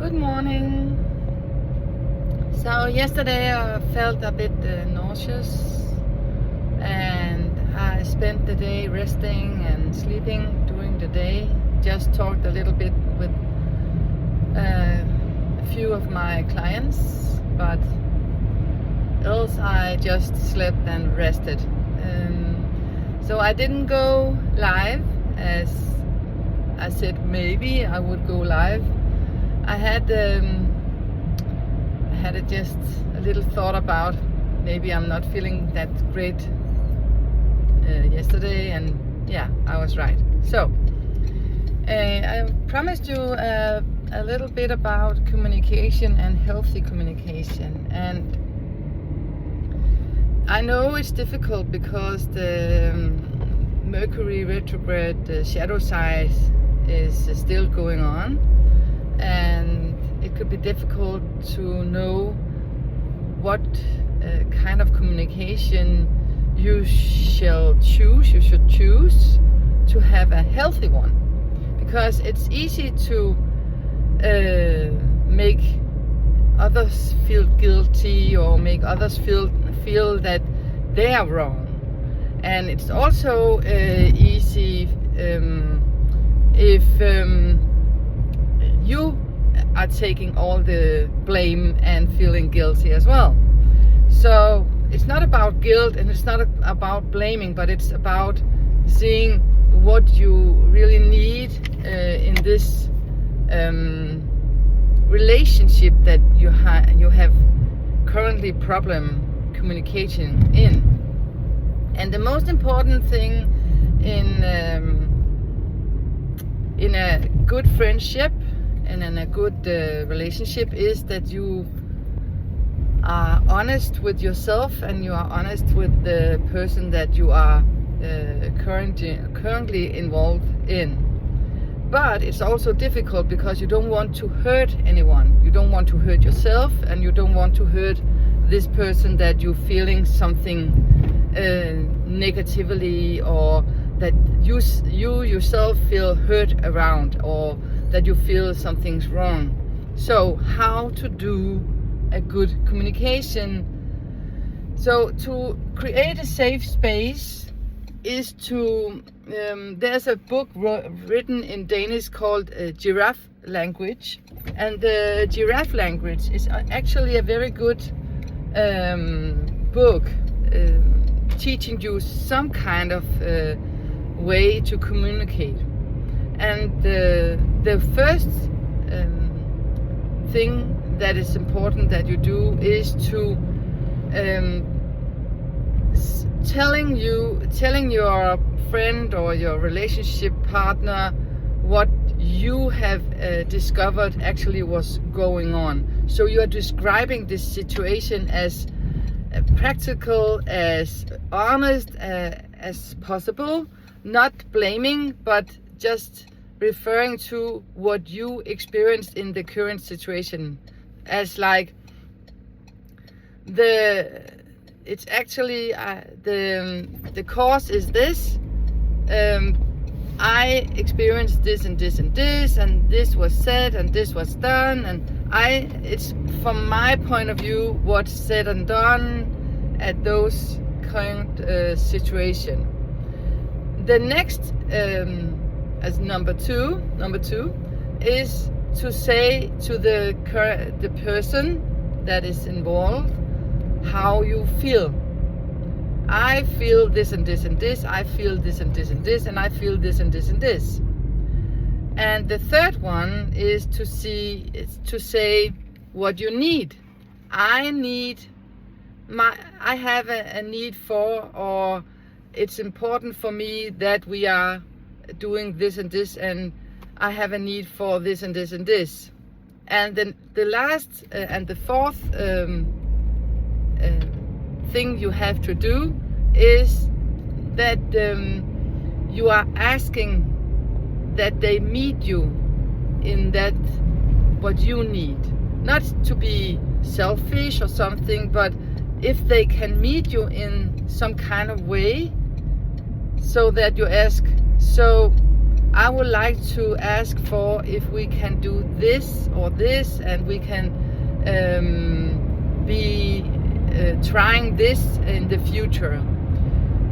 Good morning. So yesterday I felt a bit nauseous, and I spent the day resting and sleeping during the day. Just talked a little bit with a few of my clients, but else I just slept and rested. So I didn't go live as I said maybe I would go live. I had just a little thought about maybe I'm not feeling that great yesterday, and yeah, I was right. So I promised you a little bit about communication and healthy communication, and I know it's difficult because the Mercury retrograde shadow side is still going on, and it could be difficult to know what kind of communication you should choose to have a healthy one, because it's easy to make others feel guilty or make others feel that they are wrong, and it's also easy if you are taking all the blame and feeling guilty as well. So it's not about guilt and it's not about blaming, but it's about seeing what you really need in this relationship that you have currently problem communicating in. And the most important thing in a good friendship and in a good relationship is that you are honest with yourself and you are honest with the person that you are currently involved in. But it's also difficult because you don't want to hurt anyone. You don't want to hurt yourself, and you don't want to hurt this person that you're feeling something negatively, or that you yourself feel hurt around, or that you feel something's wrong. So how to do a good communication? So to create a safe space is to there's a book written in Danish called Giraffe Language, and the Giraffe Language is actually a very good book teaching you some kind of way to communicate. And the first thing that is important that you do is to telling your friend or your relationship partner what you have discovered actually was going on. So you are describing this situation as practical, as honest as possible, not blaming, but just referring to what you experienced in the current situation, as like it's actually the cause is this. I experienced this and this and this, and this was said and this was done, and it's from my point of view what's said and done at those current situation. The next as number two is to say to the person that is involved how you feel. I feel this and this and this, I feel this and this and this, and I feel this and this and this. And the third one is to say what you need. I have a need for, or it's important for me that we are doing this and this, and I have a need for this and this and this. And then the last and the fourth thing you have to do is that you are asking that they meet you in that what you need. Not to be selfish or something, but if they can meet you in some kind of way, so that you ask, so I would like to ask for if we can do this or this, and we can be trying this in the future.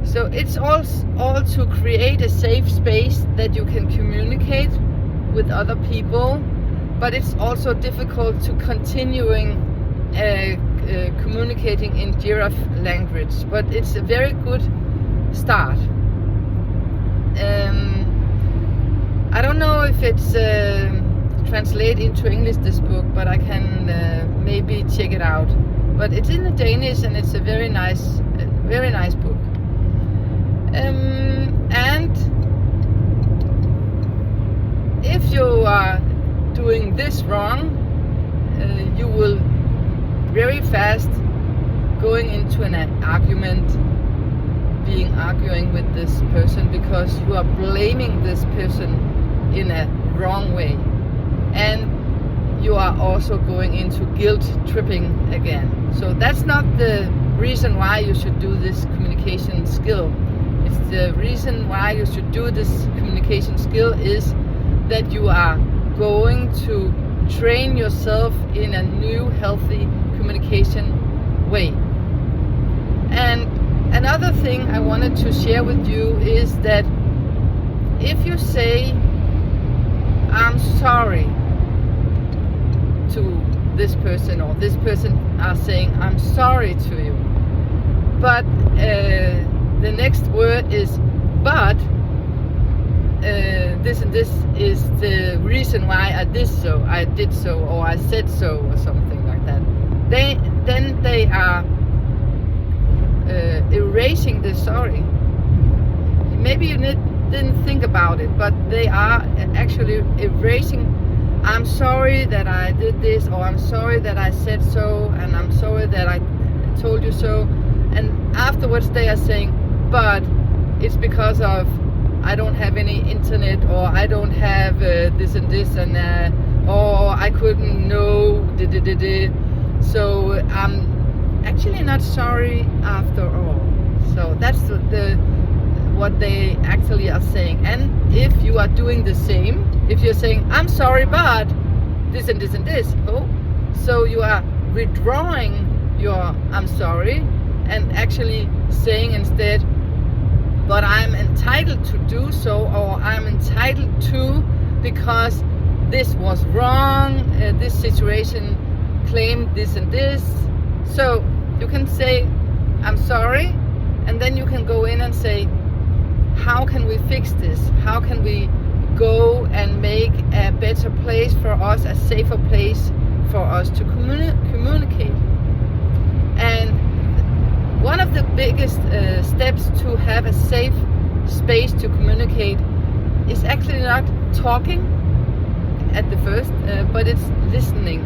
So it's all to create a safe space that you can communicate with other people, but it's also difficult to continuing communicating in giraffe language, but it's a very good start. I don't know if it's translated into English, this book, but I can maybe check it out. But it's in Danish, and it's a very nice book. And if you are doing this wrong, you will very fast going into an argument, arguing with this person, because you are blaming this person in a wrong way, and you are also going into guilt tripping again. So that's not the reason why you should do this communication skill. It's the reason why you should do this communication skill is that you are going to train yourself in a new healthy communication way. And another thing I wanted to share with you is that if you say I'm sorry to this person, or this person are saying I'm sorry to you, but the next word is but this and this is the reason why I did so, or I said so, or something like that, then they are erasing the sorry. Maybe you didn't think about it, but they are actually erasing. I'm sorry that I did this, or I'm sorry that I said so, and I'm sorry that I told you so. And afterwards they are saying, but it's because of I don't have any internet, or I don't have this and this, and or I couldn't know. So I'm actually not sorry after all. So that's what they actually are saying. And if you are doing the same, if you're saying I'm sorry but this and this and this, so you are withdrawing your I'm sorry and actually saying instead, but I'm entitled to do so, or I'm entitled to because this was wrong, this situation claimed this and this. So you can say I'm sorry, and then you can go in and say, how can we fix this? How can we go and make a better place for us, a safer place for us to communicate? And one of the biggest steps to have a safe space to communicate is actually not talking at the first, but it's listening.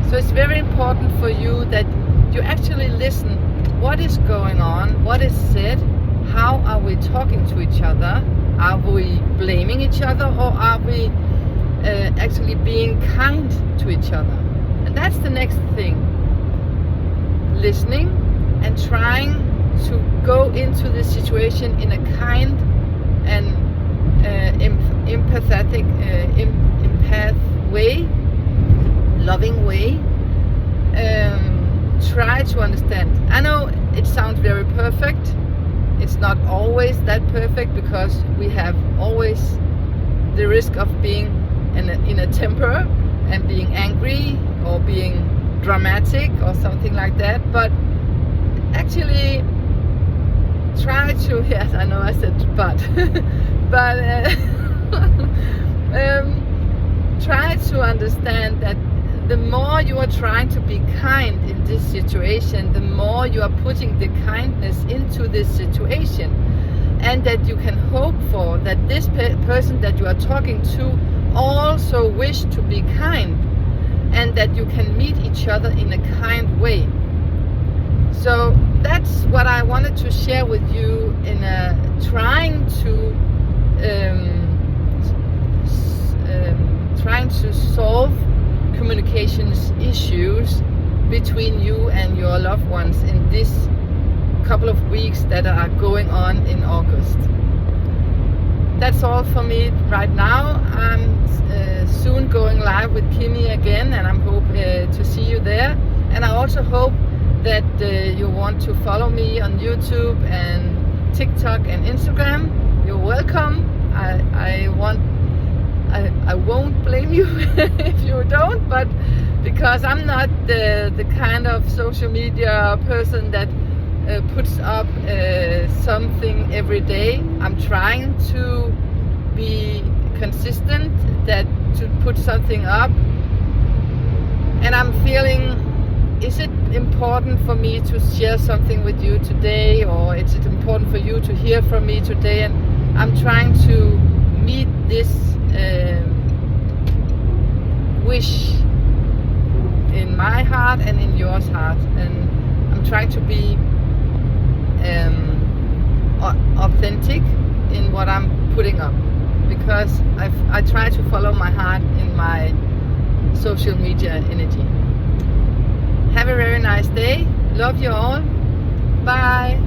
So it's very important for you that you actually listen. What is going on? What is said? How are we talking to each other? Are we blaming each other, or are we actually being kind to each other? And that's the next thing. Listening and trying to go into the situation in a kind and empath way, loving way. Try to understand. I know it sounds very perfect. It's not always that perfect, because we have always the risk of being in a temper and being angry or being dramatic or something like that. But actually try to, yes, I know I said but, but try to understand that the more you are trying to be kind in this situation, the more you are putting the kindness into this situation, and that you can hope for that this person that you are talking to also wish to be kind, and that you can meet each other in a kind way. So that's what I wanted to share with you in trying to solve communications issues between you and your loved ones in this couple of weeks that are going on in August. that's all for me right now. I'm soon going live with Kimi again, and I hope to see you there. And I also hope that you want to follow me on YouTube and TikTok and Instagram. You're welcome. I won't blame you if you don't, but because I'm not the kind of social media person that puts up something every day. I'm trying to be consistent, that to put something up, and I'm feeling, is it important for me to share something with you today, or is it important for you to hear from me today? And I'm trying to meet this wish in my heart and in yours heart, and I'm trying to be authentic in what I'm putting up, because I try to follow my heart in my social media energy. Have a very nice day. Love you all. Bye.